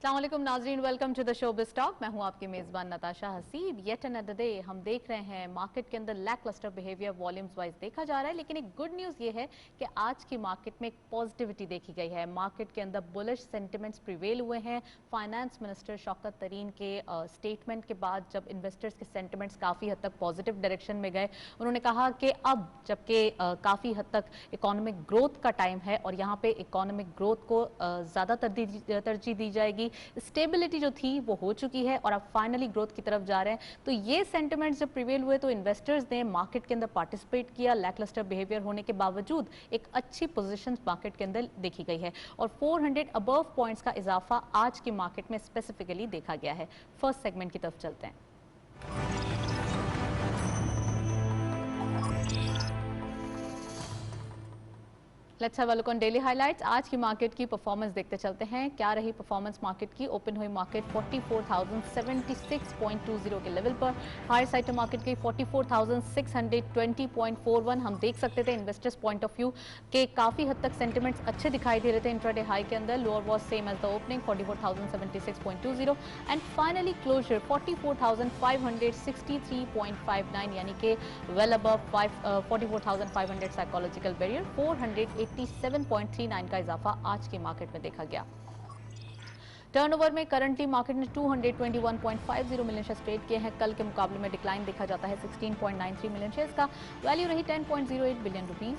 अस्सलाम वालेकुम नाजरीन, वेलकम टू द शो बिस्टॉक। मैं हूं आपकी मेज़बान Natasha Haseeb. Yet another day हम देख रहे हैं मार्केट के अंदर lacklustre behaviour volumes wise देखा जा रहा है, लेकिन एक गुड न्यूज़ ये है कि आज की मार्केट में एक पॉजिटिविटी देखी गई है। मार्केट के अंदर बुलिश सेंटिमेंट्स प्रिवेल हुए हैं। फाइनेंस मिनिस्टर शौकत तरीन के स्टेटमेंट के बाद जब इन्वेस्टर्स के सेंटिमेंट्स काफ़ी हद तक पॉजिटिव डायरेक्शन में गए, उन्होंने कहा कि अब जबकि काफ़ी हद तक इकोनॉमिक ग्रोथ का टाइम है और यहाँ पे इकोनॉमिक ग्रोथ को ज़्यादा तरजीह दी जाएगी। स्टेबिलिटी जो थी वो हो चुकी है और अब फाइनली ग्रोथ की तरफ जा रहे हैं। तो ये सेंटिमेंट्स जब प्रिवेल हुए तो इन्वेस्टर्स ने मार्केट के अंदर पार्टिसिपेट किया। लैकलस्टर बिहेवियर होने के बावजूद एक अच्छी पोजीशन मार्केट के अंदर देखी गई है और 400 अबव पॉइंट्स का इजाफा आज की मार्केट में स्पेसिफिकली देखा गया है। फर्स्ट सेगमेंट की तरफ चलते हैं। Let's have a look on daily highlights. आज की मार्केट की परफॉर्मेंस देखते चलते हैं। क्या रही परफॉर्मेंस मार्केट की? ओपन हुई मार्केट 44,076.20 के लेवल पर। हायर साइड टू मार्केट गई 44,620.41। हम देख सकते थे इन्वेस्टर्स पॉइंट ऑफ व्यू के काफी हद तक सेंटिमेंट्स अच्छे दिखाई दे रहे थे इंट्राडे हाई के अंदर। Lower was same as the opening 44,076.20 and finally closure 44,563.59, यानी कि वेल अबव 44,500 साइकोलॉजिकल बैरियर। 487.39 का इजाफा आज की मार्केट में देखा गया। टर्नओवर में करंटली मार्केट ने 221.50 मिलियन शेयर्स ट्रेड किए हैं। कल के मुकाबले में डिक्लाइन देखा जाता है 16.93 मिलियन शेयर्स का। वैल्यू रही 10.08 बिलियन रुपीस।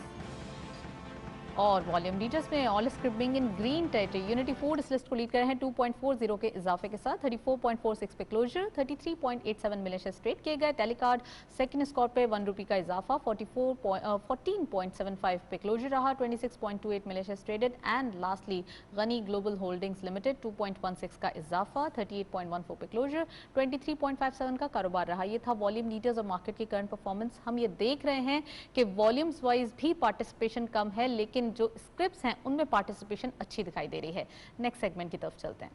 और वॉल्यूम लीडर्स में all scripping in green territory. Unity Food इस लिस्ट को लीड कर रहे हैं 2.40 के इजाफे के साथ। 34.46 पे क्लोजर। 33.87 मिलियन शेयर्स ट्रेड किए गए। टेलीकार्ड सेकंड स्कोर पे 1 रुपये का इजाफा। 14.75 पे क्लोजर रहा। 26.28 million shares traded. And lastly Ghani global holdings limited 2.16 का इजाफा। 38.14 पे क्लोजर। 23.57 का कारोबार रहा। ये था वॉल्यूम लीडर्स और मार्केट की करंट परफॉर्मेंस। हम ये देख रहे हैं कि वॉल्यूम्स वाइज भी पार्टिसिपेशन कम है, लेकिन जो स्क्रिप्ट्स हैं उनमें पार्टिसिपेशन अच्छी दिखाई दे रही है। नेक्स्ट सेगमेंट की तरफ चलते हैं।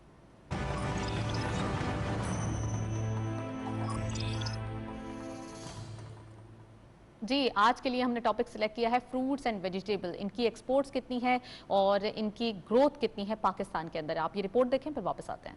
जी, आज के लिए हमने टॉपिक सिलेक्ट किया है फ्रूट्स एंड वेजिटेबल। इनकी एक्सपोर्ट्स कितनी है और इनकी ग्रोथ कितनी है पाकिस्तान के अंदर। आप ये रिपोर्ट देखें, फिर वापस आते हैं।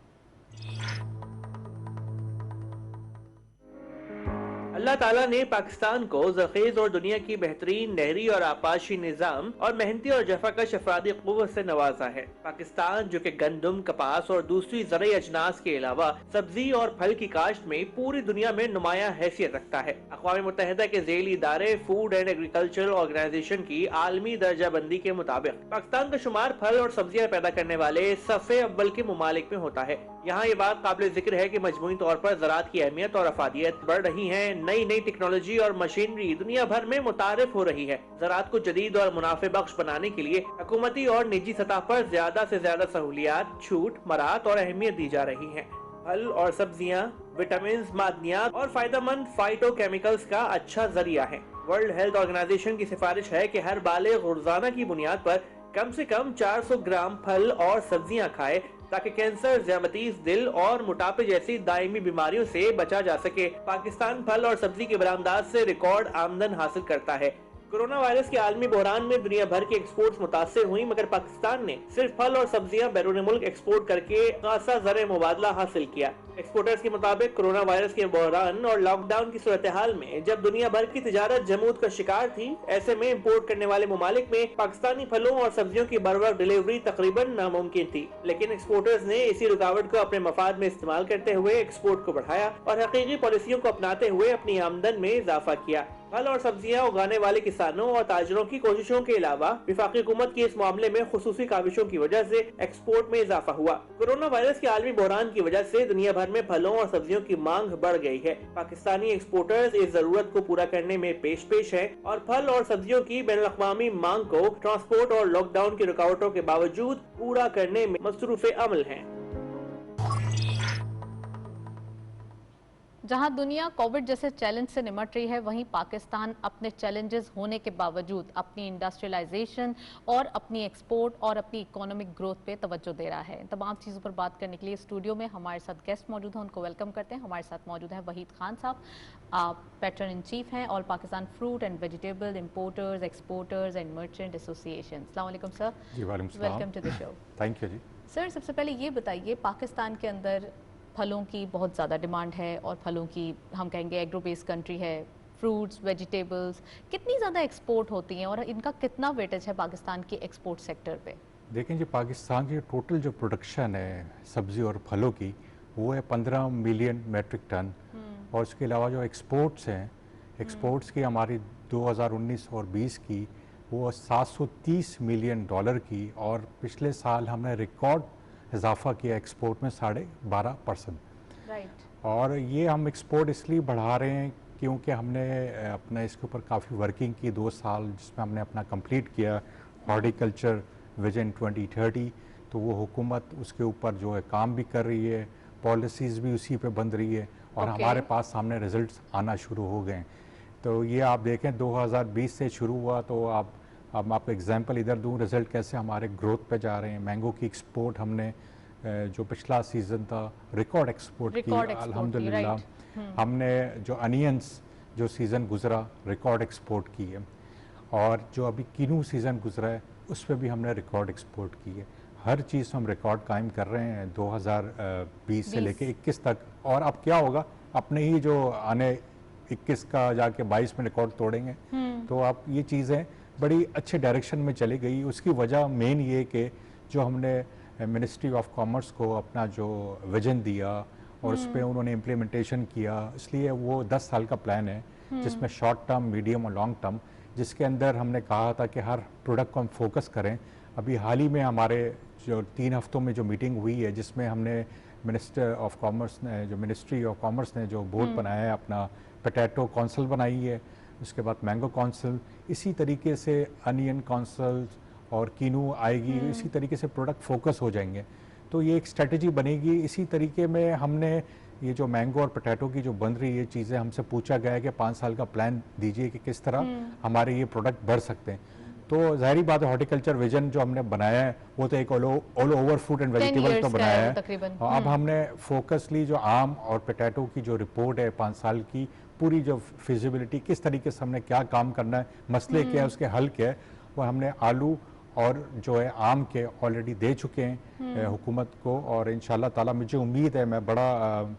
अल्लाह ताला ने पाकिस्तान को ज़ख़ीर और दुनिया की बेहतरीन नहरी और आपाशी निज़ाम और मेहनती और जफाकश अफरादी क़ुव्वत से नवाजा है। पाकिस्तान जो कि गंदम, कपास और दूसरी ज़रूरी अजनास के अलावा सब्जी और फल की काश्त में पूरी दुनिया में नुमायां हैसियत रखता है। अक़वाम मुत्तहिदा के ज़ेली इदारे फूड एंड एग्रीकल्चर ऑर्गेनाइजेशन की आलमी दर्जा बंदी के मुताबिक पाकिस्तान का शुमार फल और सब्जियां पैदा करने वाले सफ़े अव्वल के मुमालिक में होता है। यहाँ ये बात काबिल जिक्र है कि मजमूई तौर पर ज़राअत की अहमियत और अफादियत बढ़ रही है। नई नई टेक्नोलॉजी और मशीनरी दुनिया भर में मुतारिफ हो रही है। ज़राअत को जदीद और मुनाफे बख्श बनाने के लिए हुकूमती और निजी सतह पर ज्यादा से ज्यादा सहूलियात, छूट, मराहत और अहमियत दी जा रही है। फल और सब्जियां विटामिन, मादनियात और फायदेमंद फाइटोकेमिकल्स का अच्छा जरिया है। वर्ल्ड हेल्थ ऑर्गेनाइजेशन की सिफारिश है कि हर बालिग रोजाना की बुनियाद पर कम से कम 400 ग्राम फल और सब्जियां खाए ताकि कैंसर, ज़ियाबतीस, दिल और मोटापे जैसी दायमी बीमारियों से बचा जा सके। पाकिस्तान फल और सब्जी के बरामदात से रिकॉर्ड आमदन हासिल करता है। कोरोना वायरस के आलमी बहरान में दुनिया भर की एक्सपोर्ट्स मुतासर हुई, मगर पाकिस्तान ने सिर्फ फल और सब्जियां बैरून मुल्क एक्सपोर्ट करके खासा ज़र मुबादला हासिल किया। एक्सपोर्टर्स के मुताबिक कोरोना वायरस के बहरान और लॉकडाउन की सूरत हाल में जब दुनिया भर की तिजारत जमूद का शिकार थी, ऐसे में इम्पोर्ट करने वाले ममालिक में पाकिस्तानी फलों और सब्जियों की बरवक्त डिलीवरी तकरीबन नामुमकिन थी। लेकिन एक्सपोर्टर्स ने इसी रुकावट को अपने मफाद में इस्तेमाल करते हुए एक्सपोर्ट को बढ़ाया और हकीकी पॉलिसियों को अपनाते हुए अपनी आमदन में इजाफा किया। फल और सब्जियां उगाने वाले किसानों और ताजरों की कोशिशों के अलावा विफाकी हुकूमत की इस मामले में खुसूसी काविशों की वजह से एक्सपोर्ट में इजाफा हुआ। कोरोना वायरस के आलमी बहरान की वजह से दुनिया भर में फलों और सब्जियों की मांग बढ़ गई है। पाकिस्तानी एक्सपोर्टर्स इस जरूरत को पूरा करने में पेश है और फल और सब्जियों की बैनुल-अक़वामी मांग को ट्रांसपोर्ट और लॉकडाउन की रुकावटों के बावजूद पूरा करने में मसरूफ़ अमल है। जहां दुनिया कोविड जैसे चैलेंज से निमट रही है, वहीं पाकिस्तान अपने चैलेंजेस होने के बावजूद अपनी इंडस्ट्रियलाइजेशन और अपनी एक्सपोर्ट और अपनी इकोनॉमिक ग्रोथ पे तवज्जो दे रहा है। तमाम चीज़ों पर बात करने के लिए स्टूडियो में हमारे साथ गेस्ट मौजूद हैं, उनको वेलकम करते हैं। हमारे साथ मौजूद हैं वहीद खान साहब, आप पैटर्न इन चीफ हैं और Pakistan fruit and vegetable importers, exporters and merchant association. अस्सलाम वालेकुम सर। जी वालेकुम सलाम। Welcome to the show. Thank you जी। सर, सबसे पहले ये बताइए, पाकिस्तान के अंदर फलों की बहुत ज़्यादा डिमांड है और फलों की हम कहेंगे एग्रो बेस्ड कंट्री है, फ्रूट्स, वेजिटेबल्स कितनी ज़्यादा एक्सपोर्ट होती हैं और इनका कितना वेटेज है पाकिस्तान की एक्सपोर्ट सेक्टर पे? देखें जी, पाकिस्तान की टोटल जो प्रोडक्शन है सब्ज़ी और फलों की, वो है 15 मिलियन मेट्रिक टन। और उसके अलावा जो एक्सपोर्ट्स हैं, एक्सपोर्ट्स की हमारी 2019 और 20 की वो 730 मिलियन डॉलर की, और पिछले साल हमने रिकॉर्ड इजाफा किया एक्सपोर्ट में 12.5%। राइट। और ये हम एक्सपोर्ट इसलिए बढ़ा रहे हैं क्योंकि हमने अपना इसके ऊपर काफ़ी वर्किंग की 2 साल, जिसमें हमने अपना कंप्लीट किया हॉर्टिकल्चर विजन 2030। तो वो हुकूमत उसके ऊपर जो है काम भी कर रही है, पॉलिसीज़ भी उसी पे बन रही है, और हमारे पास सामने रिजल्ट्स आना शुरू हो गए। तो ये आप देखें 2020 से शुरू हुआ, तो अब आपको एग्जांपल इधर दूँ रिज़ल्ट कैसे हमारे ग्रोथ पे जा रहे हैं। मैंगो की एक्सपोर्ट हमने जो पिछला सीज़न था रिकॉर्ड एक्सपोर्ट की अल्हम्दुलिल्लाह। हमने जो अनियंस जो सीज़न गुजरा रिकॉर्ड एक्सपोर्ट की है, और जो अभी किनू सीज़न गुजरा है उस पर भी हमने रिकॉर्ड एक्सपोर्ट की है। हर चीज़ हम रिकॉर्ड कायम कर रहे हैं 2020 से लेके 21 तक। और अब क्या होगा, अपने ही जो आने 21 का जाके 22 में रिकॉर्ड तोड़ेंगे। तो अब ये चीज़ें बड़ी अच्छे डायरेक्शन में चली गई। उसकी वजह मेन ये कि जो हमने मिनिस्ट्री ऑफ कॉमर्स को अपना जो विजन दिया और उस पर उन्होंने इम्प्लीमेंटेशन किया, इसलिए वो 10 साल का प्लान है जिसमें शॉर्ट टर्म, मीडियम और लॉन्ग टर्म, जिसके अंदर हमने कहा था कि हर प्रोडक्ट को हम फोकस करें। अभी हाल ही में हमारे जो 3 हफ्तों में जो मीटिंग हुई है, जिसमें हमने मिनिस्टर ऑफ कॉमर्स ने, जो मिनिस्ट्री ऑफ कॉमर्स ने जो बोर्ड बनाया है, अपना पोटैटो काउंसिल बनाई है, उसके बाद मैंगो काउंसिल, इसी तरीके से अनियन काउंसिल और कीनू आएगी, इसी तरीके से प्रोडक्ट फोकस हो जाएंगे। तो ये एक स्ट्रेटजी बनेगी। इसी तरीके में हमने ये जो मैंगो और पोटैटो की जो बन रही है चीज़ें, हमसे पूछा गया है कि 5 साल का प्लान दीजिए कि किस तरह हमारे ये प्रोडक्ट बढ़ सकते हैं। तो जाहिर बात है हॉर्टिकल्चर विजन जो हमने बनाया है वो तो एक all over fruit and vegetable तो बनाया है। अब हमने फोकसली जो आम और पोटैटो की जो रिपोर्ट है 5 साल की, पूरी जो फिजिबिलिटी, किस तरीके से हमने क्या काम करना है, मसले क्या है, उसके हल क्या है, वो हमने आलू और जो है आम के ऑलरेडी दे चुके हैं हुकूमत को। और इंशाल्लाह ताला मुझे उम्मीद है, मैं बड़ा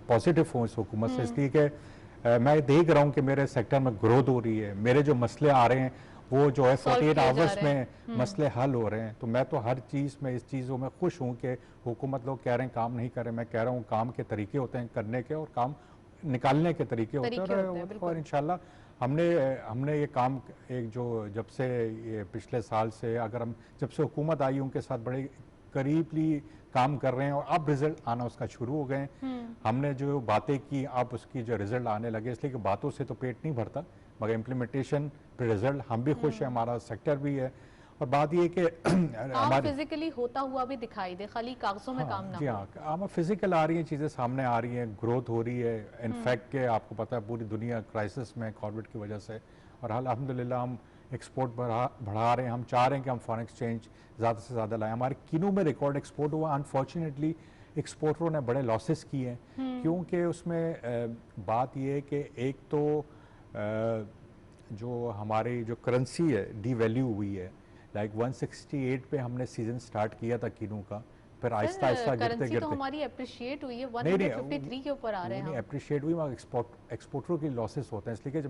पॉजिटिव हूँ इस हुकूमत से, इसलिए कि मैं देख रहा हूँ कि मेरे सेक्टर में ग्रोथ हो रही है, मेरे जो मसले आ रहे हैं वो जो है 48 आवर्स में मसले हल हो रहे हैं। तो मैं तो हर चीज़ में, इस चीज़ों में खुश हूँ कि हुकूमत लोग कह रहे हैं काम नहीं कर रहे। मैं कह रहा हूँ काम के तरीके होते हैं करने के, और काम निकालने के तरीके होते हैं। और इंशाल्लाह हमने ये काम एक जो जब से ये पिछले साल से, अगर हम जब से हुकूमत आई उनके साथ बड़े करीबली काम कर रहे हैं, और अब रिजल्ट आना उसका शुरू हो गए। हमने जो बातें की अब उसकी जो रिजल्ट आने लगे, इसलिए कि बातों से तो पेट नहीं भरता, मगर इम्प्लीमेंटेशन पे रिजल्ट हम भी खुश हैं, हमारा सेक्टर भी है। और बात ये कि हमारे फिजिकली होता हुआ भी दिखाई दे, खाली कागजों में काम ना जी हाँ, हम फिजिकल आ रही हैं, चीज़ें सामने आ रही हैं, ग्रोथ हो रही है। इनफैक्ट के आपको पता है पूरी दुनिया क्राइसिस में कोविड की वजह से, और अल्हम्दुलिल्लाह हम एक्सपोर्ट बढ़ा रहे हैं। हम चाह रहे हैं कि हम फॉरेन एक्सचेंज ज़्यादा से ज़्यादा लाएं। हमारे किनू में रिकॉर्ड एक्सपोर्ट हुआ। अनफॉर्चुनेटली एक्सपोर्टरों ने बड़े लॉसेस किए हैं, क्योंकि उसमें बात यह है कि एक तो जो हमारी जो करेंसी है डीवैल्यू हुई है। लाइक 168 पे हमने सीजन स्टार्ट किया था किनू का, फिर आहिस्ता आहिस्ता गिरते गिरते तो हमारी अप्रिशिएट हुई है, 153 के ऊपर आ रहे हैं। नहीं अप्रिशिएट हुई, मगर एक्सपोर्टरों की लॉसेस होते हैं। इसलिए कि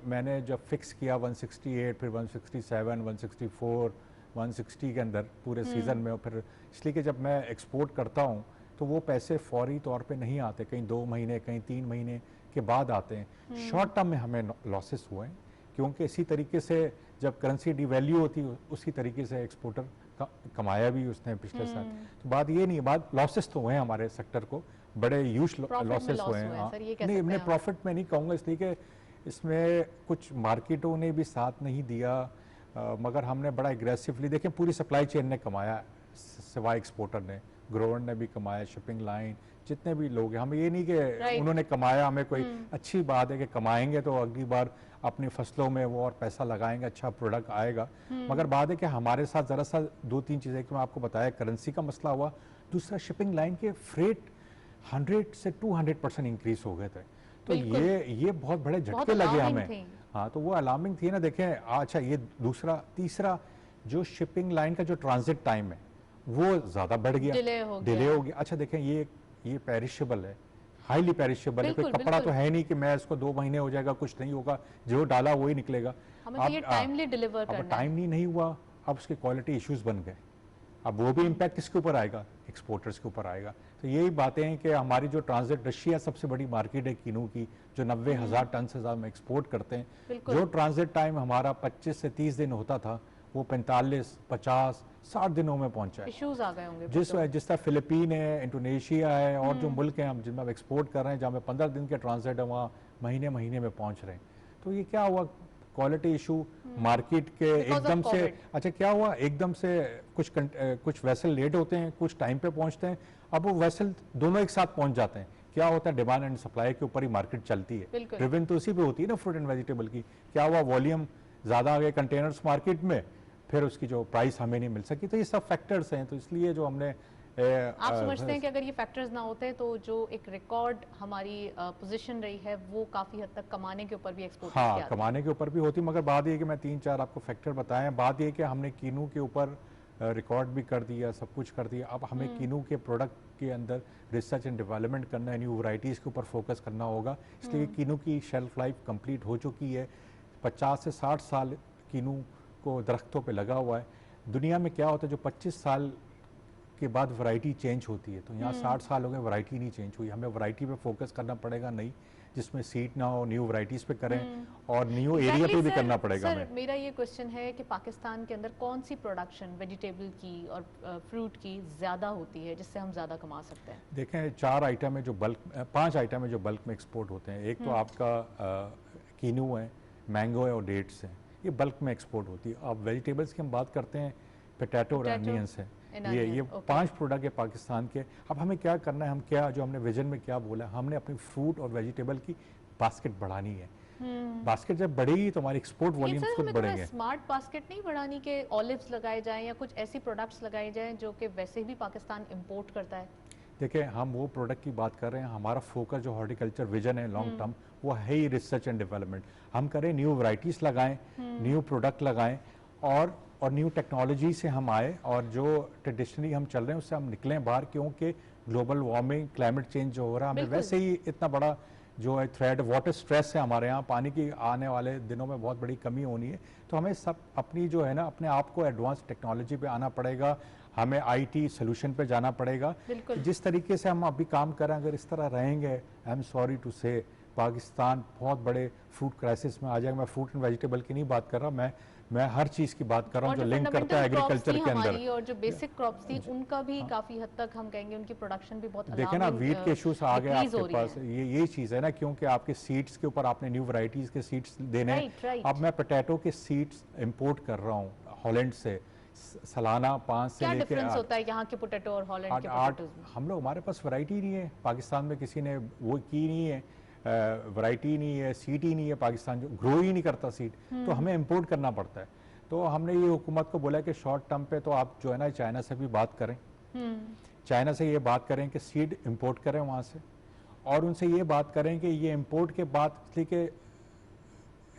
मैंने जब फिक्स किया 168, फिर 167, 164, 160 के अंदर पूरे सीजन में, और फिर इसलिए कि जब मैं एक्सपोर्ट करता हूँ तो वो पैसे फौरी तौर पे नहीं आते, कहीं 2 महीने कहीं 3 महीने के बाद आते हैं। शॉर्ट टर्म में हमें लॉसेस हुए हैं, क्योंकि इसी तरीके से जब करेंसी डिवैल्यू होती है उसी तरीके से एक्सपोर्टर कमाया भी उसने पिछले साल। तो बात ये नहीं, बात लॉसेस तो हुए हैं हमारे सेक्टर को, बड़े ह्यूज लॉसेस हुए हैं। नहीं, मैं प्रॉफिट में नहीं कहूँगा, इसलिए कि इसमें कुछ मार्केटों ने भी साथ नहीं दिया, मगर हमने बड़ा एग्रेसिवली, देखें पूरी सप्लाई चेन ने कमाया सिवाय एक्सपोर्टर ने। ग्रोवर ने भी कमाया, शिपिंग लाइन, जितने भी लोग हैं, हमें ये नहीं कि Right. उन्होंने कमाया, हमें कोई अच्छी बात है कि कमाएंगे तो अगली बार अपनी फसलों में वो और पैसा लगाएंगे, अच्छा प्रोडक्ट आएगा। मगर बात है कि हमारे साथ ज़रा सा 2-3 चीज़ें कि मैं आपको बताया, करेंसी का मसला हुआ, दूसरा शिपिंग लाइन के फ्रेट 100 से 200% इंक्रीज हो गए थे। तो बिल्कुल। ये बहुत बड़े बहुत झटके लगे alarming हमें। थी। हाँ, तो वो अलार्मिंग थी ना। देखें, अच्छा ये दूसरा, तीसरा जो शिपिंग लाइन का जो ट्रांजिट टाइम है वो ज़्यादा बढ़ गया, डिले हो डिले गया। हो गया। अच्छा देखें, ये पेरिशेबल है, हाईली पेरिशेबल है, कोई बिल्कुल, कपड़ा तो बिल्कुल। है नहीं कि मैं इसको 2 महीने हो जाएगा, कुछ नहीं होगा, जो डाला वही निकलेगा। हमें तो ये टाइमली डिलीवर अब करना है। टाइमली नहीं हुआ, अब उसके क्वालिटी इश्यूज बन गए। अब वो भी इम्पैक्ट किसके ऊपर आएगा? एक्सपोर्टर्स के ऊपर आएगा। तो यही बातें हैं कि हमारी जो ट्रांजिट, रशिया सबसे बड़ी मार्केट है कीनू की, जो 90,000 टन से ज़्यादा हम एक्सपोर्ट करते हैं। बिल्कुल। जो ट्रांजिट टाइम हमारा 25 से 30 दिन होता था, वो 45, 50, 60 दिनों में पहुंचा है। इश्यूज आ गए होंगे जिस तरह फिलीपीन है, इंडोनेशिया है, और जो मुल्क हैं हम जिनमें हम एक्सपोर्ट कर रहे हैं, जहाँ में 15 दिन के ट्रांजिट है, वहाँ महीने महीने में पहुंच रहे हैं। तो ये क्या हुआ? क्वालिटी इशू मार्केट के Because of एकदम से। COVID. अच्छा क्या हुआ, एकदम से कुछ वेसल लेट होते हैं, कुछ टाइम पे पहुंचते हैं। अब वो वेसल दोनों एक साथ पहुंच जाते हैं। क्या होता है, डिमांड एंड सप्लाई के ऊपर ही मार्केट चलती है। बिल्कुल। ड्रिवन तो उसी पे होती है ना, फ्रूट एंड वेजिटेबल की। क्या हुआ, वॉल्यूम ज़्यादा आ गए कंटेनर्स मार्केट में, फिर उसकी जो प्राइस हमें नहीं मिल सकी। तो ये सब फैक्टर्स हैं। तो इसलिए जो हमने आप समझते हैं कि अगर ये फैक्टर्स ना होते तो जो एक रिकॉर्ड हमारी पोजीशन रही है वो काफी हद तक कमाने के ऊपर भी एक्सपोर्ट हाँ, कमाने के ऊपर भी होती, मगर बात ये है कि मैं 3-4 आपको फैक्टर बताएं। बात ये कि हमने कीनू के ऊपर रिकॉर्ड भी कर दिया, सब कुछ कर दिया। अब हमें कीनू के प्रोडक्ट के अंदर रिसर्च एंड डेवलपमेंट करना है, न्यू वैरायटीज़ के ऊपर फोकस करना होगा। इसलिए कीनू की शेल्फ लाइफ कंप्लीट हो चुकी है। 50 से 60 साल कीनू को दरख्तों पे लगा हुआ है। दुनिया में क्या होता है, जो 25 साल के बाद वैरायटी चेंज होती है, तो यहाँ 60 साल हो गए, वैरायटी नहीं चेंज हुई। हमें वैरायटी पे फोकस करना पड़ेगा, नहीं जिसमें सीड ना हो, न्यू वैरायटीज़ पे करें, और न्यू एरिया पे भी करना पड़ेगा हमें। मेरा ये क्वेश्चन है कि पाकिस्तान के अंदर कौन सी प्रोडक्शन वेजिटेबल की और फ्रूट की ज़्यादा होती है जिससे हम ज़्यादा कमा सकते हैं? देखें, 4 आइटम है जो बल्क, 5 आइटम है जो बल्क में एक्सपोर्ट होते हैं। एक तो आपका कीनू है, मैंगो है और डेट्स हैं, ये बल्क में एक्सपोर्ट होती है। अब वेजिटेबल्स की हम बात करते हैं, पोटैटो और अनियंस है। ये 5 प्रोडक्ट है पाकिस्तान के। अब हमें क्या करना है, हम क्या, जो हमने विजन में क्या बोला, हमने अपनी फ्रूट और वेजिटेबल की बास्केट बढ़ानी है। बास्केट जब बढ़ेगी तो हमारी एक्सपोर्ट वॉल्यूम्स खुद बढ़ेंगे। स्मार्ट बास्केट नहीं बढ़ानी कि ऑलिव्स लगाए जाएं या कुछ ऐसी प्रोडक्ट्स लगाए जाएं जो कि वैसे भी पाकिस्तान इंपोर्ट करता है? देखिए, हम वो प्रोडक्ट की बात कर रहे हैं। हमारा फोकस जो हॉर्टिकल्चर विजन है लॉन्ग टर्म, वो है ही रिसर्च एंड डेवलपमेंट। हम करें, न्यू वैरायटीज़ लगाएं, न्यू प्रोडक्ट लगाएं, और न्यू टेक्नोलॉजी से हम आए, और जो ट्रेडिशनली हम चल रहे हैं उससे हम निकलें बाहर। क्योंकि ग्लोबल वार्मिंग, क्लाइमेट चेंज जो हो रहा है, हमें वैसे ही इतना बड़ा जो है थ्रेड, वाटर स्ट्रेस है हमारे यहाँ, पानी की आने वाले दिनों में बहुत बड़ी कमी होनी है। तो हमें सब अपनी जो है ना, अपने आप को एडवांस टेक्नोलॉजी पे आना पड़ेगा, हमें आईटी सोल्यूशन पे जाना पड़ेगा। जिस तरीके से हम अभी काम कर रहे हैं, अगर इस तरह रहेंगे, आई एम सॉरी टू से, पाकिस्तान बहुत बड़े फ्रूट क्राइसिस में आ जाएगा। मैं फ्रूट एंड वेजिटेबल की नहीं बात कर रहा, मैं हर चीज़ की बात कर रहा हूँ जो लिंक करता है एग्रीकल्चर के अंदर। और जो बेसिक क्रॉप्स थी उनका भी काफी हद तक हम कहेंगे उनकी प्रोडक्शन भी बहुत देखे ना, वीट के इश्यूज आ गए आपके पास। ये चीज़ है ना, क्योंकि आपके सीड्स के ऊपर आपने न्यू वैरायटीज़ के सीड्स देने हैं। अब मैं पोटैटो के सीड्स इंपोर्ट कर रहा हूँ हॉलैंड से, सालाना 5 से लेकर 8। क्या डिफरेंस होता है यहाँ के पोटैटो और हॉलैंड के पोटैटोज में? हम लोग, हमारे पास वैरायटी नहीं है, पाकिस्तान में किसी ने वो की नहीं है, वैरायटी नहीं है, सीड ही नहीं है, पाकिस्तान जो ग्रो ही नहीं करता सीड, तो हमें इंपोर्ट करना पड़ता है। तो हमने ये हुकूमत को बोला कि शॉर्ट टर्म पे तो आप जो है ना चाइना से भी बात करें, चाइना से ये बात करें कि सीड इंपोर्ट करें वहाँ से, और उनसे ये बात करें कि ये इंपोर्ट के बाद, इसलिए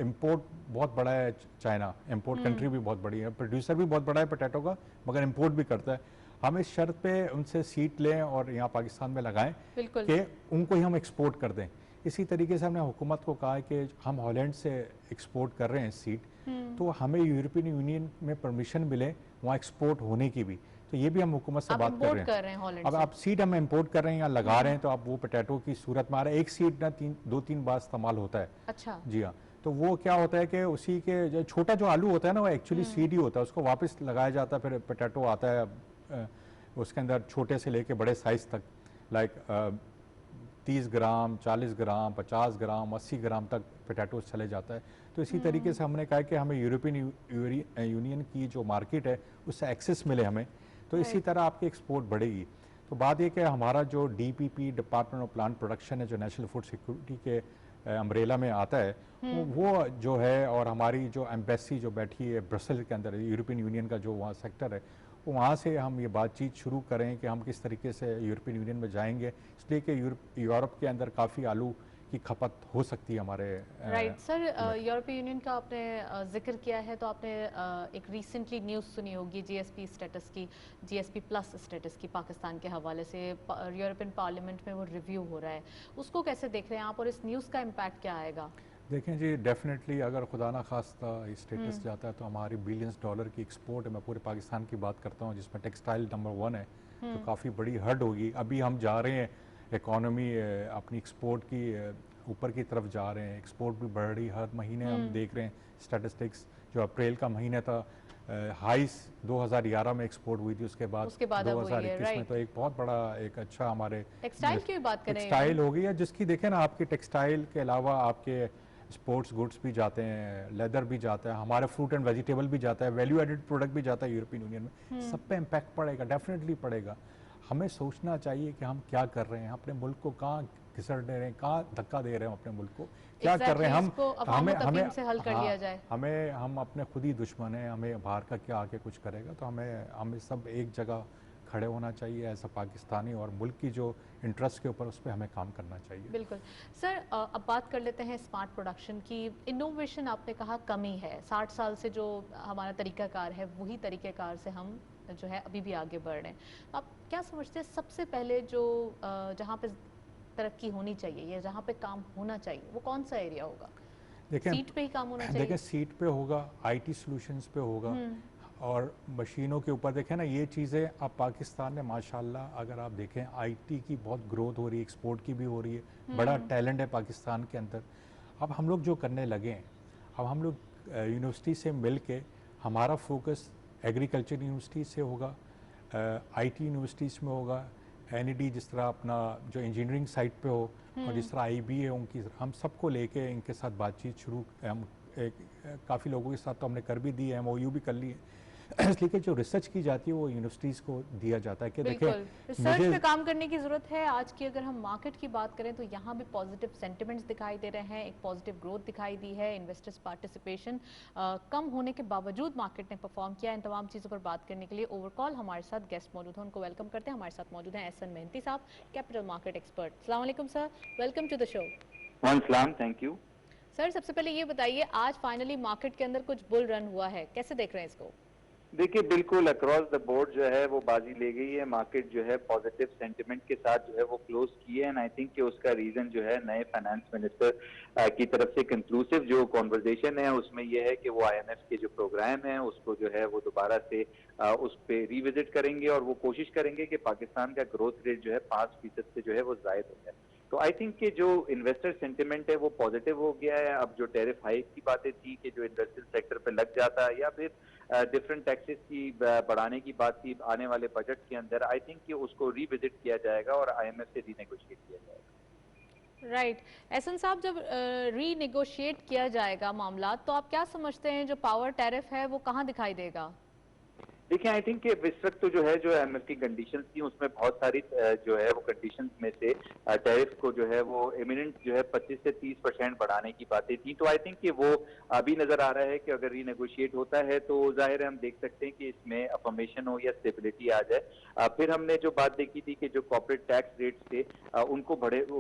इंपोर्ट बहुत बड़ा है चाइना, इंपोर्ट कंट्री भी बहुत बड़ी है, प्रोड्यूसर भी बहुत बड़ा है पोटैटो का, मगर इंपोर्ट भी करता है। हम इस शर्त पे उनसे सीड लें और यहाँ पाकिस्तान में लगाएं कि उनको ही हम एक्सपोर्ट कर दें। इसी तरीके से हमने हुकूमत को कहा है कि हम हॉलैंड से एक्सपोर्ट कर रहे हैं सीड, तो हमें यूरोपियन यूनियन में परमिशन मिले वहाँ एक्सपोर्ट होने की भी। तो ये भी हम हुकूमत से बात कर रहे हैं। अब आप सीड हम इंपोर्ट कर रहे हैं या लगा रहे हैं, तो आप वो पोटैटो की सूरत में आ रहा है, एक सीड ना 2-3 बार इस्तेमाल होता है। अच्छा जी हाँ, तो वो क्या होता है कि उसी के जो छोटा जो आलू होता है ना, वो एक्चुअली सीड ही होता है, उसको वापस लगाया जाता है, फिर पोटैटो आता है, उसके अंदर छोटे से लेके बड़े साइज तक, लाइक 30 ग्राम, 40 ग्राम, 50 ग्राम, 80 ग्राम तक पोटैटो चले जाता है। तो इसी तरीके से हमने कहा कि हमें यूरोपियन यूनियन की जो मार्केट है उससे एक्सेस मिले हमें, तो इसी तरह आपकी एक्सपोर्ट बढ़ेगी। तो बात ये कि हमारा जो DPP department of plant production है, जो नेशनल फूड सिक्योरिटी के अम्ब्रेला में आता है, वो जो है, और हमारी जो एम्बेसी जो बैठी है ब्रसेल के अंदर, यूरोपियन यूनियन का जो वहाँ सेक्टर है, वो वहाँ से हम ये बातचीत शुरू करें कि हम किस तरीके से यूरोपियन यूनियन में जाएंगे, इसलिए कि यूरोप के अंदर काफ़ी आलू की खपत हो सकती है हमारे। राइट सर, यूरोपीय यूनियन का आपने जिक्र किया है, तो आपने एक रिसेंटली न्यूज़ सुनी होगी GSP स्टेटस की, GSP प्लस स्टेटस की पाकिस्तान के हवाले से। यूरोपियन पार्लियामेंट में वो रिव्यू हो रहा है, उसको कैसे देख रहे हैं आप और इस न्यूज़ का इम्पैक्ट क्या आएगा? देखें जी, डेफिनेटली अगर खुदा ना खास्ता स्टेटस जाता है तो हमारी बिलियंस डॉलर की एक्सपोर्ट है। मैं पूरे पाकिस्तान की बात करता हूँ, जिसमें टेक्सटाइल नंबर 1 है, तो काफ़ी बड़ी हद होगी। अभी हम जा रहे हैं, इकॉनमी अपनी एक्सपोर्ट की ऊपर की तरफ जा रहे हैं, एक्सपोर्ट भी बढ़ रही, हर महीने हम देख रहे हैं स्टैटिस्टिक्स। जो अप्रैल का महीना था, हाइस 2011 में एक्सपोर्ट हुई थी, उसके बाद 2021 में तो एक बहुत बड़ा एक अच्छा हमारे टेक्सटाइल की बात करें, टेक्सटाइल हो गई है, जिसकी देखें ना, आपके टेक्सटाइल के अलावा आपके स्पोर्ट्स गुड्स भी जाते हैं, लेदर भी जाता है, हमारे फ्रूट एंड वेजिटेबल भी जाता है, वैल्यू एडेड प्रोडक्ट भी जाता है यूरोपियन यूनियन में। सब पे इम्पैक्ट पड़ेगा, डेफिनेटली पड़ेगा। हमें सोचना चाहिए कि हम क्या कर रहे हैं, अपने मुल्क को कहाँ घिसड़ दे रहे हैं, कहाँ धक्का दे रहे हैं, अपने मुल्क को क्या कर रहे हैं हम। हमें से हल कर लिया जाए। हम अपने खुद ही दुश्मन हैं, हमें बाहर का क्या आके कुछ करेगा। तो हमें सब एक जगह खड़े होना चाहिए ऐसा पाकिस्तानी, और मुल्क की जो इंटरेस्ट के ऊपर, उस पर हमें काम करना चाहिए। बिल्कुल सर, अब बात कर लेते हैं स्मार्ट प्रोडक्शन की। इनोवेशन आपने कहा कमी है, 60 साल से जो हमारा तरीकाकार है, वही तरीकाकार से हम जो है अभी भी आगे बढ़ रहे हैं। आप क्या समझते हैं सबसे पहले जो जहाँ पे तरक्की होनी चाहिए या जहाँ पे काम होना चाहिए, वो कौन सा एरिया होगा? देखें, सीट पे ही काम होना चाहिए? देखें, सीट पे होगा, IT सॉल्यूशंस पे होगा, और मशीनों के ऊपर। देखें ना, ये चीज़ें अब पाकिस्तान में माशाल्लाह अगर आप देखें, IT की बहुत ग्रोथ हो रही है, एक्सपोर्ट की भी हो रही है, बड़ा टैलेंट है पाकिस्तान के अंदर। अब हम लोग जो करने लगे हैं, अब हम लोग यूनिवर्सिटी से मिल के, हमारा फोकस एग्रीकल्चर यूनिवर्सिटी से होगा, IT यूनिवर्सिटीज़ में होगा, NED जिस तरह अपना जो इंजीनियरिंग साइट पे हो, और जिस तरह IB है उनकी, हम सबको लेके इनके साथ बातचीत शुरू, हम काफ़ी लोगों के साथ तो हमने कर भी दी है, MOU भी कर ली है। इसलिए कि जो रिसर्च की जाती है वो यूनिवर्सिटीज़ को दिया जाता है कि बिल्कुल, देखें, रिसर्च पे काम करने की ज़रूरत है। आज की अगर हम मार्केट की बात करें तो यहाँ भी पॉजिटिव सेंटिमेंट्स दिखाई दे रहे हैं, एक पॉजिटिव ग्रोथ दिखाई दी है, इन्वेस्टर्स पार्टिसिपेशन कम होने के बावजूद मार्केट ने परफॉर्म किया। इन तमाम चीज़ों पर बात करने के लिए ओवरकॉल हमारे साथ गेस्ट मौजूद हैं, उनको वेलकम करते हैं। हमारे साथ मौजूद हैं एहसन मेहनती साहब, कैपिटल मार्केट एक्सपर्ट। अस्सलाम वालेकुम sir, welcome to the show. वालेकुम, थैंक यू सर। सबसे पहले ये बताइए, आज फाइनली मार्केट के अंदर कुछ बुल रन हुआ है, कैसे देख रहे हैं इसको? देखिए, बिल्कुल अक्रॉस द बोर्ड जो है वो बाजी ले गई है। मार्केट जो है पॉजिटिव सेंटिमेंट के साथ जो है वो क्लोज की है, एंड आई थिंक कि उसका रीजन जो है नए फाइनेंस मिनिस्टर की तरफ से कंक्लूसिव जो कॉन्वर्जेशन है उसमें यह है कि वो IMF के जो प्रोग्राम है उसको जो है वो दोबारा से उस पर रिविजिट करेंगे, और वो कोशिश करेंगे कि पाकिस्तान का ग्रोथ रेट जो है 5% से जो है वो जायद हो जाए। तो आई थिंक कि जो इन्वेस्टर सेंटिमेंट है वो पॉजिटिव हो गया है। अब जो टैरिफ हाइक की बातें थी कि जो इंडस्ट्रियल सेक्टर पे लग जाता है, या फिर डिफरेंट टैक्सेस की बढ़ाने की बात थी आने वाले बजट के अंदर, आई थिंक कि उसको रिविजिट किया जाएगा और IMF से रीनेगोशिएट किया जाएगा। राइट एहसन साहब, जब रीनेगोशिएट किया जाएगा मामला, तो आप क्या समझते हैं जो पावर टैरिफ है वो कहाँ दिखाई देगा? देखिए, आई थिंक कि इस वक्त तो जो है जो IMF की कंडीशंस थी उसमें बहुत सारी जो है वो कंडीशंस में से टैरिफ को जो है वो इमिनेंट जो है 25 से 30% बढ़ाने की बातें थी। तो आई थिंक कि वो अभी नजर आ रहा है कि अगर रीनेगोशिएट होता है तो जाहिर है हम देख सकते हैं कि इसमें अफर्मेशन हो या स्टेबिलिटी आ जाए। फिर हमने जो बात देखी थी कि जो कॉर्पोरेट टैक्स रेट्स थे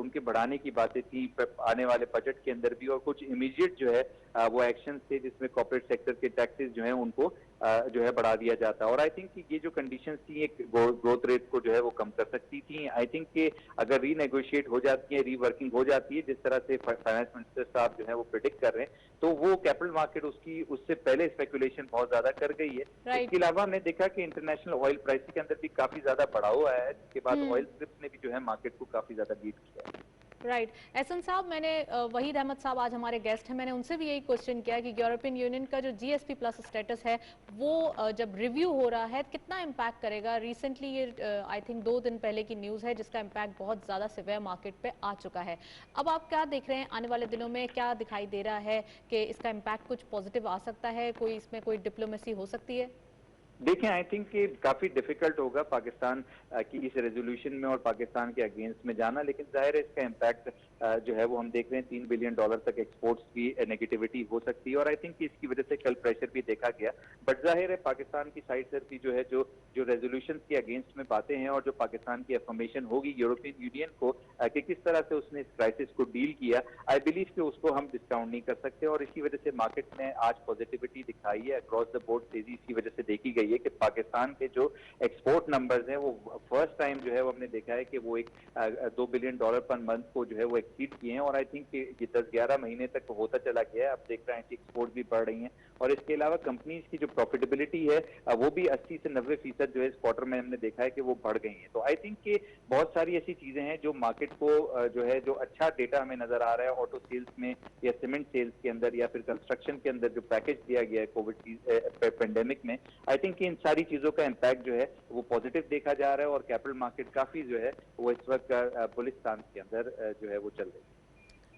उनके बढ़ाने की बातें थी आने वाले बजट के अंदर भी, और कुछ इमीडिएट जो है वो एक्शन थे जिसमें कॉर्पोरेट सेक्टर के टैक्सेस जो है उनको जो है बढ़ा दिया जाता है। और आई थिंक कि ये जो कंडीशंस थी एक ग्रोथ रेट को जो है वो कम कर सकती थी। आई थिंक कि अगर रीनेगोशिएट हो जाती है, रीवर्किंग हो जाती है, जिस तरह से फाइनेंस मिनिस्टर साहब जो है वो प्रिडिक्ट कर रहे हैं, तो वो कैपिटल मार्केट उससे पहले स्पेकुलेशन बहुत ज्यादा कर गई है। इसके अलावा हमने देखा कि इंटरनेशनल ऑयल प्राइस के अंदर भी काफी ज्यादा बढ़ाव आया है, जिसके बाद ऑयल स्ट्रिप्स ने भी जो है मार्केट को काफी ज्यादा लीड किया है। राइट एहसन साहब, मैंने वहीद अहमद साहब आज हमारे गेस्ट हैं, मैंने उनसे भी यही क्वेश्चन किया कि यूरोपियन यूनियन का जो GSP प्लस स्टेटस है वो जब रिव्यू हो रहा है कितना इम्पैक्ट करेगा? रिसेंटली ये आई थिंक 2 दिन पहले की न्यूज़ है जिसका इम्पैक्ट बहुत ज़्यादा सिवियर मार्केट पे आ चुका है। अब आप क्या देख रहे हैं आने वाले दिनों में, क्या दिखाई दे रहा है कि इसका इम्पैक्ट कुछ पॉजिटिव आ सकता है, कोई इसमें कोई डिप्लोमेसी हो सकती है? देखें, आई थिंक कि काफी डिफिकल्ट होगा पाकिस्तान की इस रेजोल्यूशन में और पाकिस्तान के अगेंस्ट में जाना, लेकिन जाहिर है इसका इम्पैक्ट जो है वो हम देख रहे हैं $3 बिलियन तक एक्सपोर्ट्स की नेगेटिविटी हो सकती है, और आई थिंक कि इसकी वजह से कल प्रेशर भी देखा गया। बट जाहिर है पाकिस्तान की साइड से भी जो है जो रेजोल्यूशन के अगेंस्ट में बातें हैं और जो पाकिस्तान की अफर्मेशन होगी यूरोपियन यूनियन को कि किस तरह से उसने इस क्राइसिस को डील किया, आई बिलीव कि उसको हम डिस्काउंट नहीं कर सकते, और इसी वजह से मार्केट में आज पॉजिटिविटी दिखाई है। अक्रॉस द बोर्ड तेजी इसी वजह से देखी गई है कि पाकिस्तान के जो एक्सपोर्ट नंबर्स हैं वो फर्स्ट टाइम जो है वो हमने देखा है कि वो एक $2 बिलियन पर मंथ को जो है वो एक्सीड किए हैं, और आई थिंक ये 10-11 महीने तक होता चला गया है। अब देख रहे हैं कि एक्सपोर्ट भी बढ़ रही हैं, और इसके अलावा कंपनीज की जो प्रॉफिटेबिलिटी है वो भी 80 से 90% जो है इस क्वार्टर में हमने देखा है कि वो बढ़ गई है। तो आई थिंक कि बहुत सारी ऐसी चीजें हैं जो मार्केट को जो है जो अच्छा डेटा हमें नजर आ रहा है ऑटो सेल्स में या सीमेंट सेल्स के अंदर या फिर कंस्ट्रक्शन के अंदर जो पैकेज दिया गया है कोविड पेंडेमिक में, आई थिंक कि इन सारी चीजों का इम्पैक्ट जो है वो पॉजिटिव देखा जा रहा है, और कैपिटल मार्केट काफी जो है वो इस वक्त बुलिश स्टांस के अंदर जो है वो चल रही है।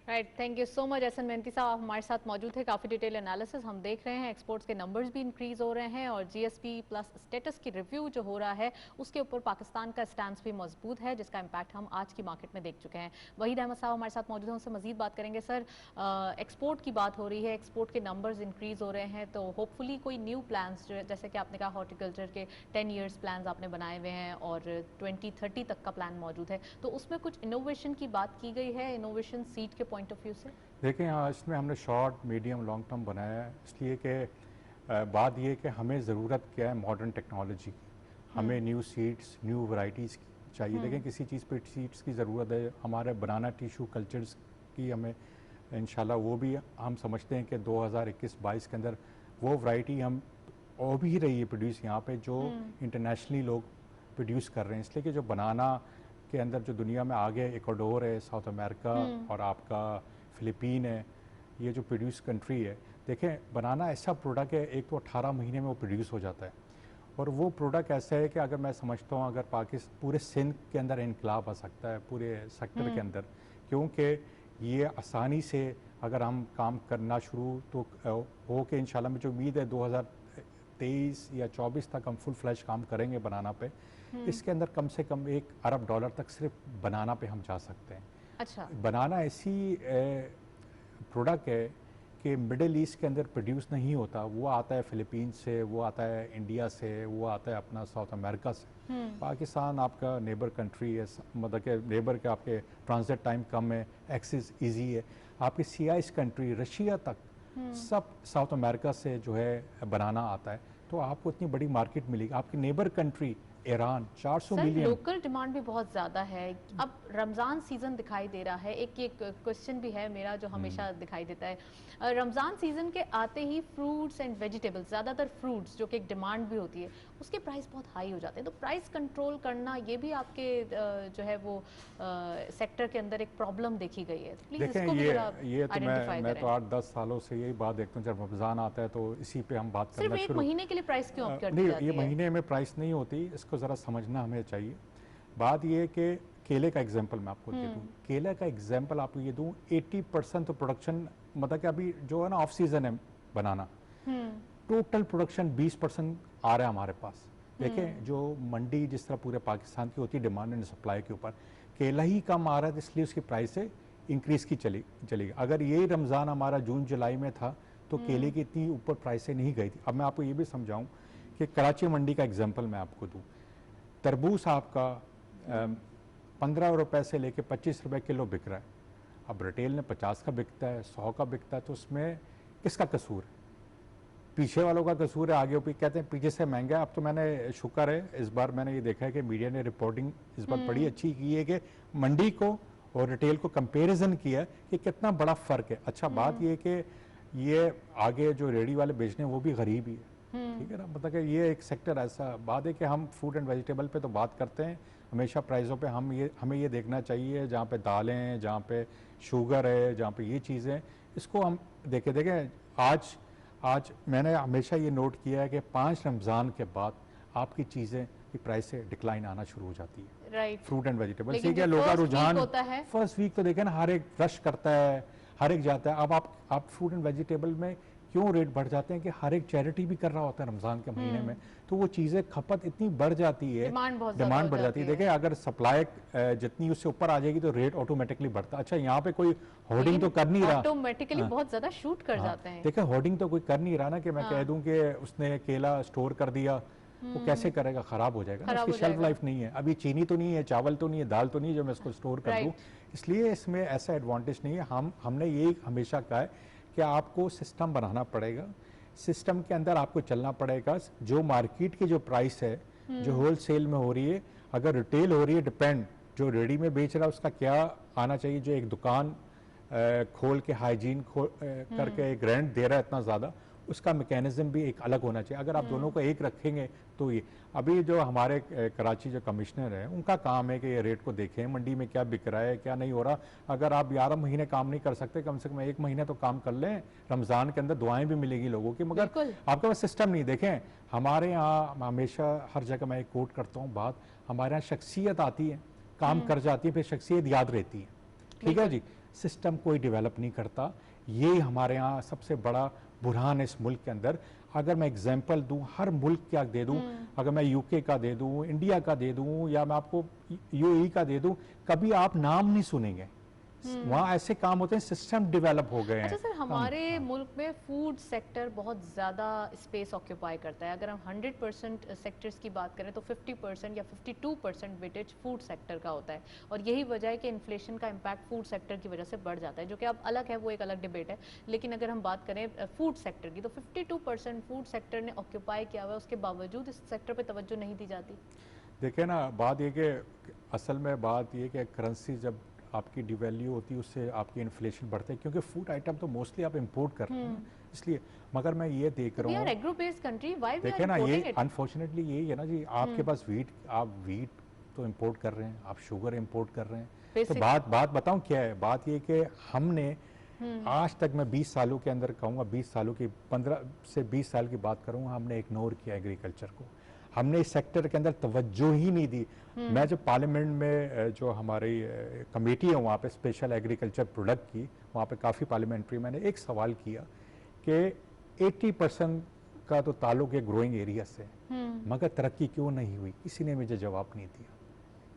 Right, thank you so much Ehsan Mehanti साहब, आप हमारे साथ मौजूद है। काफ़ी डिटेल एनालिसिस हम देख रहे हैं, एक्सपोर्ट्स के नंबर्स भी इंक्रीज हो रहे हैं और जीएसपी प्लस स्टेटस की रिव्यू जो हो रहा है उसके ऊपर पाकिस्तान का स्टैंस भी मजबूत है, जिसका इम्पैक्ट हम आज की मार्केट में देख चुके हैं। वहीद अहमद साहब हमारे साथ मौजूद हैं, उनसे मजीद बात करेंगे। सर, एक्सपोर्ट की बात हो रही है, एक्सपोर्ट के नंबर्स इंक्रीज हो रहे हैं, तो होपफुली कोई न्यू प्लान्स जो जैसे कि आपने कहा हॉर्टिकल्चर के 10 ईयर्स प्लान्स आपने बनाए हुए हैं और 2030 तक का प्लान मौजूद है, तो उसमें कुछ इनोवेशन की बात की गई है, इनोवेशन सीड के पॉइंट ऑफ व्यू से? देखिए, यहाँ इसमें हमने शॉर्ट मीडियम लॉन्ग टर्म बनाया है, इसलिए कि बात ये कि हमें ज़रूरत क्या है मॉडर्न टेक्नोलॉजी की, हमें न्यू सीड्स न्यू वैरायटीज़ चाहिए। देखें, किसी चीज़ पे सीड्स की ज़रूरत है, हमारे बनाना टिश्यू कल्चर्स की हमें इंशाल्लाह वो भी हम समझते हैं कि 2021-22 के अंदर वो वैरायटी हम हो भी रही है प्रोड्यूस यहाँ पे जो इंटरनेशनली लोग प्रोड्यूस कर रहे हैं, इसलिए कि जो बनाना के अंदर जो दुनिया में आगे इक्वाडोर है, साउथ अमेरिका और आपका फिलीपीन है, ये जो प्रोड्यूस कंट्री है। देखें, बनाना ऐसा प्रोडक्ट है, एक तो 18 महीने में वो प्रोड्यूस हो जाता है, और वो प्रोडक्ट ऐसा है कि अगर मैं समझता हूँ अगर पाकिस्तान पूरे सिंध के अंदर इनकलाब आ सकता है पूरे सेक्टर के अंदर, क्योंकि ये आसानी से अगर हम काम करना शुरू तो हो के इंशाल्लाह मुझे उम्मीद है 2023 या 24 तक हम फुल फ्लैश काम करेंगे बनाना पे। इसके अंदर कम से कम $1 अरब तक सिर्फ बनाना पे हम जा सकते हैं। अच्छा, बनाना ऐसी प्रोडक्ट है कि मिडिल ईस्ट के अंदर प्रोड्यूस नहीं होता, वो आता है फिलीपीन से, वो आता है इंडिया से, वो आता है अपना साउथ अमेरिका से। पाकिस्तान आपका नेबर कंट्री है, मतलब के नेबर के आपके ट्रांजिट टाइम कम है, एक्सेस इजी है। आपकी CIS कंट्री रशिया तक सब साउथ अमेरिका से जो है बनाना आता है, तो आपको इतनी बड़ी मार्केट मिलेगी। आपकी neighbour country Iran 400 million. Local demand भी बहुत ज़्यादा है। अब रमज़ान सीज़न दिखाई दे रहा है, एक ये क्वेश्चन भी है मेरा जो हमेशा दिखाई देता है, रमज़ान सीज़न के आते ही फ्रूट्स एंड वेजिटेबल्स, ज़्यादातर फ्रूट्स जो कि एक डिमांड भी होती है, उसके प्राइस बहुत हाई हो जाते हैं, तो प्राइस कंट्रोल करना ये भी आपके जो है वो सेक्टर के अंदर एक प्रॉब्लम देखी गई है। प्लीज़ देखें, इसको भी ये जरा तो मैं तो 8-10 सालों से यही बात देखता हूँ, जब रमज़ान आता है तो इसी पे हम बात करना सिर्फ एक शुरू। महीने के लिए प्राइस क्यों अप कर दी नहीं, जाती ये है? महीने में प्राइस नहीं होती, इसको ज़रा समझना हमें चाहिए। बात ये है कि केले का एग्जांपल मैं आपको दे दूँ, केले का एग्जांपल आपको ये दूँ, 80% तो प्रोडक्शन, मतलब कि अभी जो है ना ऑफ सीजन है बनाना, टोटल प्रोडक्शन 20% आ रहा है हमारे पास। देखें, जो मंडी जिस तरह पूरे पाकिस्तान की होती है डिमांड एंड सप्लाई के ऊपर, केला ही कम आ रहा है, इसलिए उसकी प्राइस से इंक्रीज़ की चलेगी। अगर यही रमज़ान हमारा जून जुलाई में था तो केले की इतनी ऊपर प्राइसें नहीं गई थी। अब मैं आपको ये भी समझाऊं कि कराची मंडी का एग्जांपल मैं आपको दूं, तरबूज आपका 15 रुपए से लेके 25 रुपए किलो बिक रहा है। अब रिटेल ने 50 का बिकता है, 100 का बिकता है, तो उसमें किसका कसूर है? पीछे वालों का कसूर है। आगे ऊपर कहते हैं पीछे से महंगा है। अब तो मैंने शुक्र है इस बार मैंने ये देखा है कि मीडिया ने रिपोर्टिंग इस बार बड़ी अच्छी की है कि मंडी को और रिटेल को कंपैरिजन किया कि कितना बड़ा फ़र्क है। अच्छा, बात ये कि ये आगे जो रेडी वाले बेचने वो भी गरीब ही है, ठीक है ना। मतलब कि ये एक सेक्टर ऐसा बात है कि हम फ्रूट एंड वेजिटेबल पे तो बात करते हैं हमेशा प्राइसों पे, हमें ये देखना चाहिए जहाँ पे दालें हैं, जहाँ पे शुगर है, जहाँ पे ये चीज़ें, इसको हम देखें। आज मैंने हमेशा ये नोट किया है कि 5 रमज़ान के बाद आपकी चीज़ें की प्राइस से डिक्लाइन आना शुरू हो जाती है, राइट, फ्रूट एंड वेजिटेबल। लेकिन ठीक है, लोगों का रुझान फर्स्ट वीक तो देखें ना, हर एक रश करता है, हर एक जाता है। अब आप फ्रूट एंड वेजिटेबल में क्यों रेट बढ़ जाते हैं कि हर एक चैरिटी भी कर रहा होता है रमज़ान के महीने में, तो वो चीज़ें खपत इतनी बढ़ जाती है, डिमांड बढ़ जाती है। देखिए अगर सप्लाई जितनी उससे ऊपर आ जाएगी तो रेट ऑटोमेटिकली बढ़ता। अच्छा यहाँ पे कोई होर्डिंग तो कर नहीं रहा, ऑटोमेटिकली बहुत ज्यादा शूट कर जाते हैं। देखिए होर्डिंग तो कोई कर नहीं रहा ना कि मैं कह दूं कि उसने केला स्टोर कर दिया, वो कैसे करेगा, खराब हो जाएगा ना, उसकी शेल्फ लाइफ नहीं है। अभी चीनी तो नहीं है, चावल तो नहीं है, दाल तो नहीं है जो मैं इसको स्टोर कर दूं, इसलिए इसमें ऐसा एडवांटेज नहीं है। हमने ये हमेशा कहा है कि आपको सिस्टम बनाना पड़ेगा, सिस्टम के अंदर आपको चलना पड़ेगा। जो मार्केट की जो प्राइस है जो होल सेल में हो रही है, अगर रिटेल हो रही है, डिपेंड जो रेडी में बेच रहा है उसका क्या आना चाहिए, जो एक दुकान खोल के हाइजीन करके एक रेंट दे रहा है इतना ज़्यादा, उसका मैकेनिज्म भी एक अलग होना चाहिए। अगर आप दोनों को एक रखेंगे तो ये अभी जो हमारे कराची जो कमिश्नर हैं उनका काम है कि ये रेट को देखें, मंडी में क्या बिक रहा है क्या नहीं हो रहा। अगर आप 11 महीने काम नहीं कर सकते, कम से कम 1 महीने तो काम कर लें, रमज़ान के अंदर दुआएं भी मिलेगी लोगों की, मगर आपके पास सिस्टम नहीं। देखें हमारे यहाँ हमेशा हर जगह मैं एक कोट करता हूँ बात, हमारे यहाँ शख्सियत आती है, काम कर जाती है, फिर शख्सियत याद रहती है, ठीक है जी। सिस्टम कोई डेवलप नहीं करता, ये हमारे यहाँ सबसे बड़ा बुरहान है इस मुल्क के अंदर। अगर मैं एग्जांपल दूं, हर मुल्क क्या दे दूं, अगर मैं यूके का दे दूं, इंडिया का दे दूं, या मैं आपको यूएई का दे दूं, कभी आप नाम नहीं सुनेंगे। वहाँ ऐसे काम होते हैं, सिस्टम डेवलप हो गए हैं। अच्छा सर, हमारे मुल्क में फूड सेक्टर बहुत ज़्यादा स्पेस ऑक्यूपाई करता है। अगर हम 100% सेक्टर्स की बात करें तो 50% या 52% वेटेज फूड सेक्टर का होता है, और यही वजह है कि इन्फ्लेशन का इम्पैक्ट फूड सेक्टर की वजह से बढ़ जाता है, जो कि अब अलग है, वो एक अलग डिबेट है। लेकिन अगर हम बात करें फूड सेक्टर की, तो 52% फूड सेक्टर ने ऑक्यूपाई किया हुआ है, उसके बावजूद इस सेक्टर पर तवज्जो नहीं दी जाती। देखिए ना, बात ये कि असल में बात ये कि करेंसी जब आपकी डिवैल्यू होती है उससे आपकी इन्फ्लेशन बढ़ता है, क्योंकि फूड आइटम तो मोस्टली आप इंपोर्ट कर रहे हैं इसलिए। मगर मैं ये देख रहा हूँ, देखिए ना, ये अनफॉर्चुनेटली यही है ना जी, आपके पास आप वीट तो इंपोर्ट कर रहे हैं, आप शुगर इंपोर्ट कर रहे हैं, तो बात बताऊं क्या है। बात ये कि हमने आज तक, मैं 20 सालों के अंदर कहूँगा, 20 सालों की 15 से 20 साल की बात करूँगा, हमने इग्नोर किया एग्रीकल्चर को, हमने इस सेक्टर के अंदर तवज्जो ही नहीं दी। मैं जब पार्लियामेंट में जो हमारी कमेटी है वहाँ पे स्पेशल एग्रीकल्चर प्रोडक्ट की, वहाँ पे काफ़ी पार्लियामेंट्री, मैंने एक सवाल किया कि 80% का तो ताल्लुक है ग्रोइंग एरिया से, मगर तरक्की क्यों नहीं हुई, किसी ने मुझे जवाब नहीं दिया।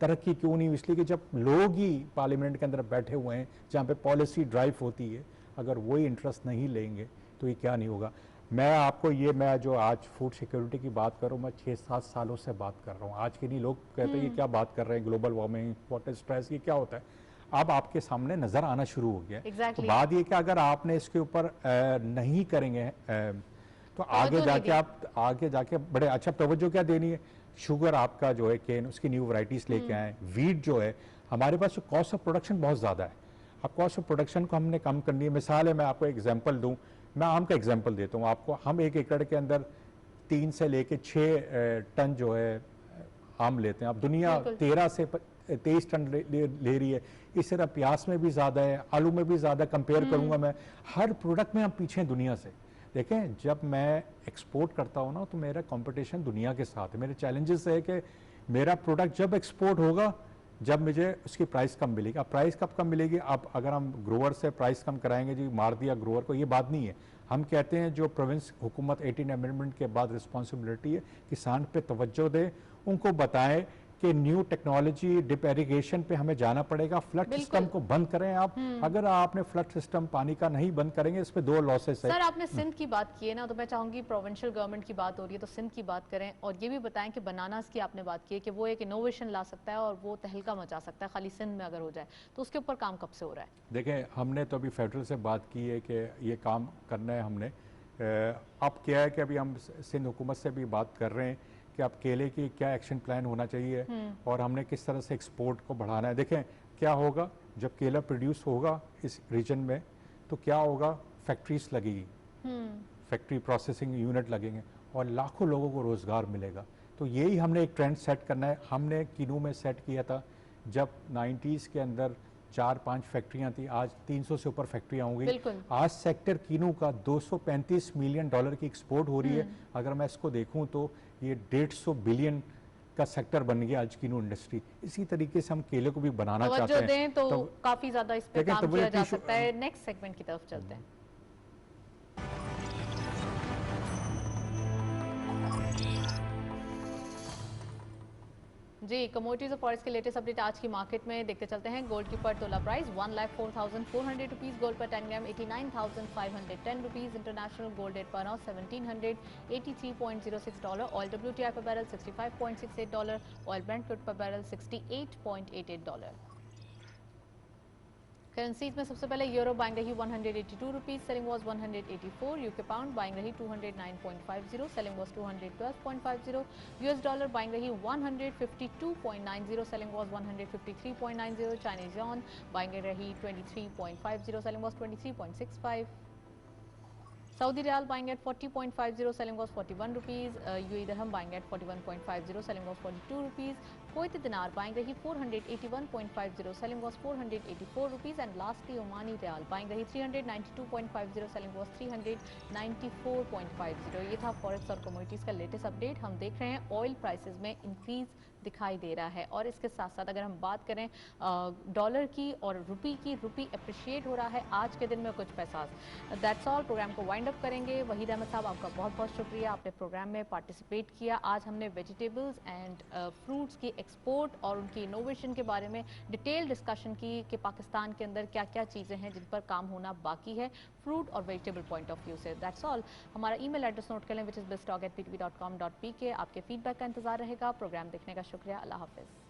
तरक्की क्यों नहीं हुई? इसलिए कि जब लोग ही पार्लियामेंट के अंदर बैठे हुए हैं जहाँ पे पॉलिसी ड्राइव होती है, अगर वही इंटरेस्ट नहीं लेंगे तो ये क्या नहीं होगा। मैं आपको मैं जो आज फूड सिक्योरिटी की बात कर रहा हूँ, मैं 6-7 सालों से बात कर रहा हूँ। आज के नहीं लोग कहते हैं ये क्या बात कर रहे हैं, ग्लोबल वार्मिंग, वाटर स्ट्रेस, ये क्या होता है। अब आपके सामने नज़र आना शुरू हो गया। तो बात ये कि अगर आपने इसके ऊपर नहीं करेंगे तो आगे जाके बड़े अच्छा तवज्जो क्या देनी है। शुगर आपका जो है केन, उसकी न्यू वैरायटीज़ लेके आए। वीट जो है, हमारे पास कॉस्ट ऑफ प्रोडक्शन बहुत ज़्यादा है, अब कॉस्ट ऑफ प्रोडक्शन को हमने कम करनी है। मिसाल है, मैं आपको एग्जाम्पल दूँ, मैं आम का एग्जाम्पल देता हूँ आपको। हम 1 एकड़ के अंदर 3 से लेके 6 टन जो है आम लेते हैं। अब दुनिया 13 से 23 टन ले रही है। इस तरह प्याज में भी ज़्यादा है, आलू में भी ज़्यादा। कंपेयर करूँगा मैं, हर प्रोडक्ट में हम पीछे हैं दुनिया से। देखें, जब मैं एक्सपोर्ट करता हूँ ना, तो मेरा कंपटीशन दुनिया के साथ है। मेरे चैलेंजेस है कि मेरा प्रोडक्ट जब एक्सपोर्ट होगा, जब मुझे उसकी प्राइस कम मिलेगी। अब प्राइस कब कम मिलेगी? अब अगर हम ग्रोअर से प्राइस कम कराएंगे जी, मार दिया ग्रोअर को, ये बात नहीं है। हम कहते हैं जो प्रोविंस हुकूमत 18 अमेंडमेंट के बाद रिस्पॉन्सिबिलिटी है, किसान पे तवज्जो दे, उनको बताएं कि न्यू टेक्नोलॉजी डिप एरीगेशन पे हमें जाना पड़ेगा। फ्लड सिस्टम को बंद करें आप। अगर आपने फ्लड सिस्टम पानी का नहीं बंद करेंगे, इस पे 2 लॉसेस है। सर, आपने सिंध की बात की है ना, तो मैं चाहूंगी प्रोविंशियल गवर्नमेंट की बात हो रही है तो सिंध की बात करें, और ये भी बताएं कि बनानास की आपने बात की है कि वो एक इनोवेशन ला सकता है और वो तहलका मचा सकता है खाली सिंध में अगर हो जाए, तो उसके ऊपर काम कब से हो रहा है? देखें, हमने तो अभी फेडरल से बात की है कि ये काम करना है हमने। अब क्या है कि अभी हम सिंध हुकूमत से भी बात कर रहे हैं कि अब केले की क्या एक्शन प्लान होना चाहिए और हमने किस तरह से एक्सपोर्ट को बढ़ाना है। देखें क्या होगा जब केला प्रोड्यूस होगा इस रीजन में, तो क्या होगा, फैक्ट्रीज लगेगी, फैक्ट्री प्रोसेसिंग यूनिट लगेंगे और लाखों लोगों को रोज़गार मिलेगा। तो यही हमने एक ट्रेंड सेट करना है। हमने किनू में सेट किया था, जब 90s के अंदर 4-5 फैक्ट्रियां थी, आज 300 से ऊपर फैक्ट्रियां हो गई। आज सेक्टर कीनू का $235 मिलियन की एक्सपोर्ट हो रही है। अगर मैं इसको देखूं तो ये 150 बिलियन का सेक्टर बन गया आज कीनू इंडस्ट्री। इसी तरीके से हम केले को भी बनाना चाहते हैं, तो काफी ज्यादा इस पे काम किया जा सकता है। नेक्स्ट सेगमेंट की तरफ चलते हैं। जी, कमोडिटीज और फॉरेक्स के लेटेस्ट अपडेट आज की मार्केट में देखते चलते हैं। गोल्ड की पर तोला प्राइस 1,04,400 रुपीज़, गोल्ड पर 10 ग्राम 89,510 रुपीज़, इंटरनेशनल गोल्ड रेट पर नाउ $1,783.06, ऑयल WTI पर बैरल $65.68, ऑयल ब्रेंट क्रूड पर बैरल $68.88। करेंसीज में सबसे पहले यूरो बाइंग रही 182 rupees, selling was 184। UK pound buying रही 209.50, selling was 212.50। US dollar buying रही 152.90, selling was 153.90। Chinese Yon buying रही 23.50, selling was 23.65। Saudi Riyal buying at 40.50, selling was 41 rupees. UAE Dirham buying at 41.50, selling was 42 rupees. Kuwaiti Dinar buying rahi 481.50, selling was 484 rupees. And lastly, Omani Riyal buying rahi 392.50, selling was 394.50. ये था forex और commodities का latest update. हम देख रहे हैं oil prices में increase दिखाई दे रहा है, और इसके साथ साथ अगर हम बात करें डॉलर की और रुपी की, रुपी अप्रिशिएट हो रहा है आज के दिन में कुछ पैसा। That's all. प्रोग्राम को वाइंड अप करेंगे। वहीद अहमद साहब, आपका बहुत बहुत शुक्रिया, आपने प्रोग्राम में पार्टिसिपेट किया। आज हमने वेजिटेबल्स एंड फ्रूट्स की एक्सपोर्ट और उनकी इनोवेशन के बारे में डिटेल डिस्कशन की कि पाकिस्तान के अंदर क्या क्या चीज़ें हैं जिन पर काम होना बाकी है फ्रूट और वेजिटेबल पॉइंट ऑफ व्यू से। That's all. हमारा ईमेल एड्रेस नोट कर लें, विच इज़ biztalk@ptv.com.pk। आपके फीडबैक का इंतजार रहेगा। प्रोग्राम देखने का शुक्रिया। अल्लाह हाफिज़।